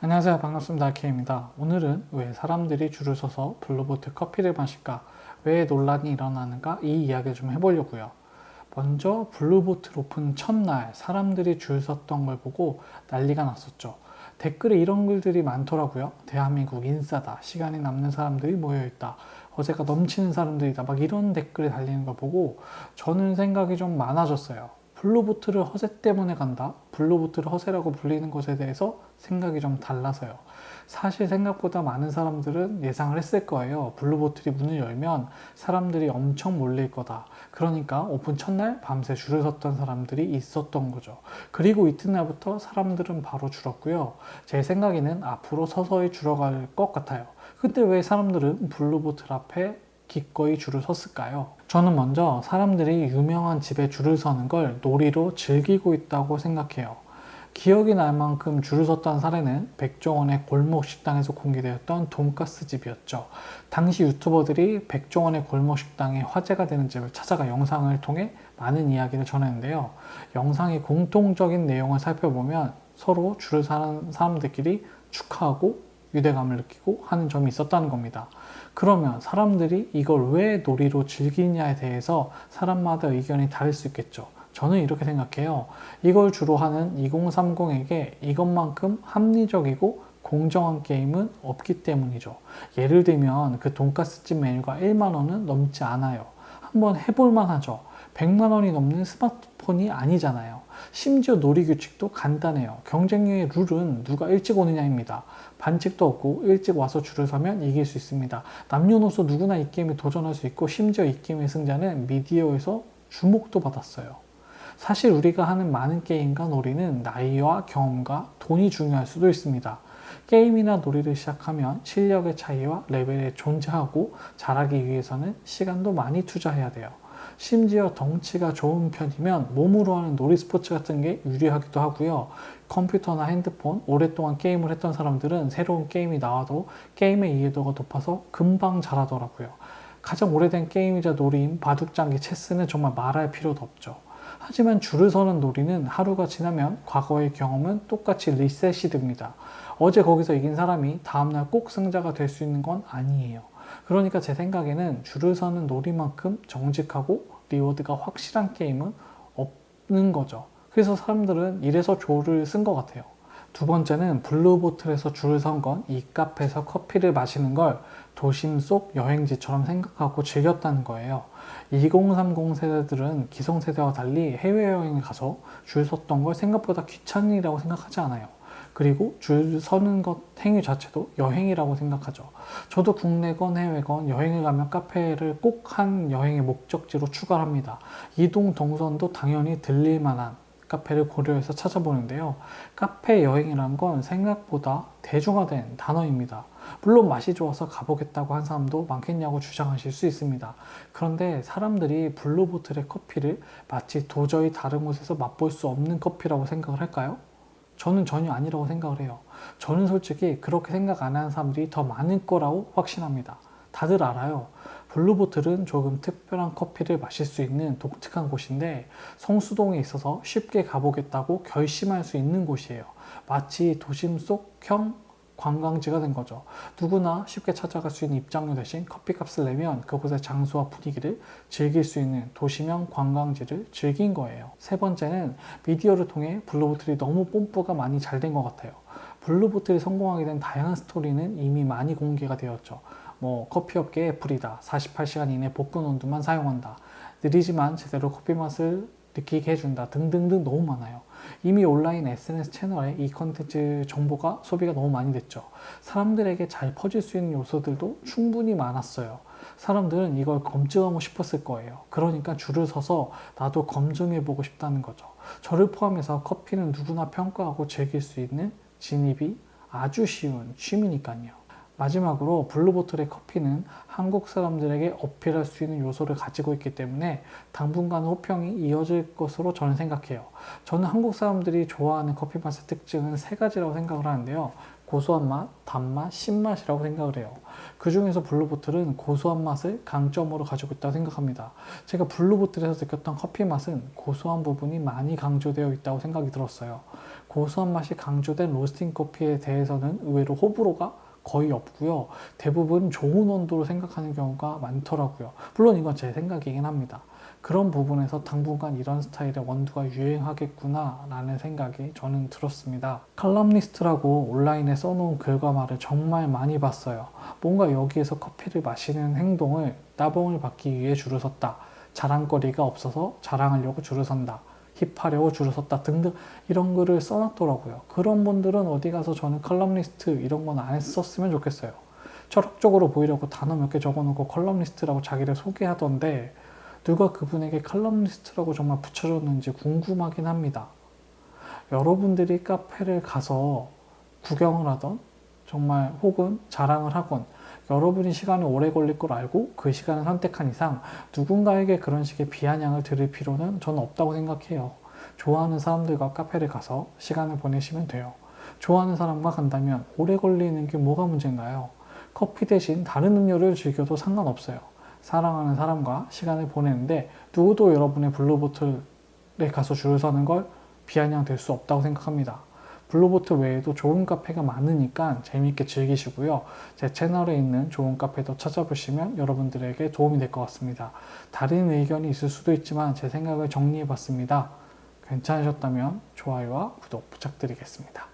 안녕하세요. 반갑습니다. K입니다. 오늘은 왜 사람들이 줄을 서서 블루보틀 커피를 마실까? 왜 논란이 일어나는가? 이 이야기를 좀 해보려고요. 먼저 블루보틀 오픈 첫날 사람들이 줄 섰던 걸 보고 난리가 났었죠. 댓글에 이런 글들이 많더라고요. 대한민국 인싸다. 시간이 남는 사람들이 모여있다. 어제가 넘치는 사람들이다. 막 이런 댓글이 달리는 걸 보고 저는 생각이 좀 많아졌어요. 블루보틀을 허세 때문에 간다? 블루보틀을 허세라고 불리는 것에 대해서 생각이 좀 달라서요. 사실 생각보다 많은 사람들은 예상을 했을 거예요. 블루보틀이 문을 열면 사람들이 엄청 몰릴 거다. 그러니까 오픈 첫날 밤새 줄을 섰던 사람들이 있었던 거죠. 그리고 이튿날부터 사람들은 바로 줄었고요. 제 생각에는 앞으로 서서히 줄어갈 것 같아요. 근데 왜 사람들은 블루보틀 앞에 기꺼이 줄을 섰을까요? 저는 먼저 사람들이 유명한 집에 줄을 서는 걸 놀이로 즐기고 있다고 생각해요. 기억이 날 만큼 줄을 섰던 사례는 백종원의 골목 식당에서 공개되었던 돈가스 집이었죠. 당시 유튜버들이 백종원의 골목 식당에 화제가 되는 집을 찾아가 영상을 통해 많은 이야기를 전했는데요. 영상의 공통적인 내용을 살펴보면 서로 줄을 서는 사람들끼리 축하하고 유대감을 느끼고 하는 점이 있었다는 겁니다. 그러면 사람들이 이걸 왜 놀이로 즐기냐에 대해서 사람마다 의견이 다를 수 있겠죠. 저는 이렇게 생각해요. 이걸 주로 하는 2030에게 이것만큼 합리적이고 공정한 게임은 없기 때문이죠. 예를 들면 그 돈가스집 메뉴가 1만 원은 넘지 않아요. 한번 해볼만 하죠. 100만 원이 넘는 스마트폰이 아니잖아요. 심지어 놀이 규칙도 간단해요. 경쟁률의 룰은 누가 일찍 오느냐입니다. 반칙도 없고 일찍 와서 줄을 서면 이길 수 있습니다. 남녀노소 누구나 이 게임에 도전할 수 있고 심지어 이 게임의 승자는 미디어에서 주목도 받았어요. 사실 우리가 하는 많은 게임과 놀이는 나이와 경험과 돈이 중요할 수도 있습니다. 게임이나 놀이를 시작하면 실력의 차이와 레벨에 존재하고 잘하기 위해서는 시간도 많이 투자해야 돼요. 심지어 덩치가 좋은 편이면 몸으로 하는 놀이 스포츠 같은 게 유리하기도 하고요. 컴퓨터나 핸드폰, 오랫동안 게임을 했던 사람들은 새로운 게임이 나와도 게임의 이해도가 높아서 금방 잘하더라고요. 가장 오래된 게임이자 놀이인 바둑장기 체스는 정말 말할 필요도 없죠. 하지만 줄을 서는 놀이는 하루가 지나면 과거의 경험은 똑같이 리셋이 됩니다. 어제 거기서 이긴 사람이 다음날 꼭 승자가 될 수 있는 건 아니에요. 그러니까 제 생각에는 줄을 서는 놀이만큼 정직하고 리워드가 확실한 게임은 없는 거죠. 그래서 사람들은 이래서 줄을 쓴 것 같아요. 두 번째는 블루보틀에서 줄을 선 건 이 카페에서 커피를 마시는 걸 도심 속 여행지처럼 생각하고 즐겼다는 거예요. 2030 세대들은 기성세대와 달리 해외여행을 가서 줄 섰던 걸 생각보다 귀찮은 일이라고 생각하지 않아요. 그리고 줄 서는 것 행위 자체도 여행이라고 생각하죠. 저도 국내건 해외건 여행을 가면 카페를 꼭 한 여행의 목적지로 추가합니다. 이동 동선도 당연히 들릴 만한 카페를 고려해서 찾아보는데요. 카페 여행이란 건 생각보다 대중화된 단어입니다. 물론 맛이 좋아서 가보겠다고 한 사람도 많겠냐고 주장하실 수 있습니다. 그런데 사람들이 블루보틀의 커피를 마치 도저히 다른 곳에서 맛볼 수 없는 커피라고 생각을 할까요? 저는 전혀 아니라고 생각을 해요. 저는 솔직히 그렇게 생각 안 하는 사람들이 더 많을 거라고 확신합니다. 다들 알아요. 블루보틀은 조금 특별한 커피를 마실 수 있는 독특한 곳인데 성수동에 있어서 쉽게 가보겠다고 결심할 수 있는 곳이에요. 마치 도심 속형 관광지가 된 거죠. 누구나 쉽게 찾아갈 수 있는 입장료 대신 커피값을 내면 그곳의 장소와 분위기를 즐길 수 있는 도시명 관광지를 즐긴 거예요. 세 번째는 미디어를 통해 블루보틀이 너무 뽐뿌가 많이 잘 된 것 같아요. 블루보틀이 성공하게 된 다양한 스토리는 이미 많이 공개가 되었죠. 커피업계의 애플이다. 48시간 이내 복근 온도만 사용한다. 느리지만 제대로 커피 맛을 느끼게 해준다. 등등등 너무 많아요. 이미 온라인 SNS 채널에 이 컨텐츠 정보가 소비가 너무 많이 됐죠. 사람들에게 잘 퍼질 수 있는 요소들도 충분히 많았어요. 사람들은 이걸 검증하고 싶었을 거예요. 그러니까 줄을 서서 나도 검증해보고 싶다는 거죠. 저를 포함해서 커피는 누구나 평가하고 즐길 수 있는 진입이 아주 쉬운 취미니까요. 마지막으로 블루보틀의 커피는 한국 사람들에게 어필할 수 있는 요소를 가지고 있기 때문에 당분간 호평이 이어질 것으로 저는 생각해요. 저는 한국 사람들이 좋아하는 커피 맛의 특징은 세 가지라고 생각을 하는데요. 고소한 맛, 단맛, 신맛이라고 생각을 해요. 그 중에서 블루보틀은 고소한 맛을 강점으로 가지고 있다고 생각합니다. 제가 블루보틀에서 느꼈던 커피 맛은 고소한 부분이 많이 강조되어 있다고 생각이 들었어요. 고소한 맛이 강조된 로스팅 커피에 대해서는 의외로 호불호가 거의 없고요. 대부분 좋은 온도로 생각하는 경우가 많더라고요. 물론 이건 제 생각이긴 합니다. 그런 부분에서 당분간 이런 스타일의 원두가 유행하겠구나 라는 생각이 저는 들었습니다. 칼럼니스트라고 온라인에 써놓은 글과 말을 정말 많이 봤어요. 뭔가 여기에서 커피를 마시는 행동을 따봉을 받기 위해 줄을 섰다. 자랑거리가 없어서 자랑하려고 줄을 선다. 힙하려고 줄을 섰다 등등 이런 글을 써놨더라고요. 그런 분들은 어디 가서 저는 컬럼니스트 이런 건 안 썼으면 좋겠어요. 철학적으로 보이려고 단어 몇 개 적어놓고 컬럼니스트라고 자기를 소개하던데 누가 그분에게 컬럼니스트라고 정말 붙여줬는지 궁금하긴 합니다. 여러분들이 카페를 가서 구경을 하던 정말 혹은 자랑을 하건 여러분이 시간이 오래 걸릴 걸 알고 그 시간을 선택한 이상 누군가에게 그런 식의 비아냥을 들을 필요는 저는 없다고 생각해요. 좋아하는 사람들과 카페를 가서 시간을 보내시면 돼요. 좋아하는 사람과 간다면 오래 걸리는 게 뭐가 문제인가요? 커피 대신 다른 음료를 즐겨도 상관없어요. 사랑하는 사람과 시간을 보내는데 누구도 여러분의 블루보틀에 가서 줄을 서는 걸 비아냥 될 수 없다고 생각합니다. 블루보틀 외에도 좋은 카페가 많으니까 재미있게 즐기시고요. 제 채널에 있는 좋은 카페도 찾아보시면 여러분들에게 도움이 될 것 같습니다. 다른 의견이 있을 수도 있지만 제 생각을 정리해 봤습니다. 괜찮으셨다면 좋아요와 구독 부탁드리겠습니다.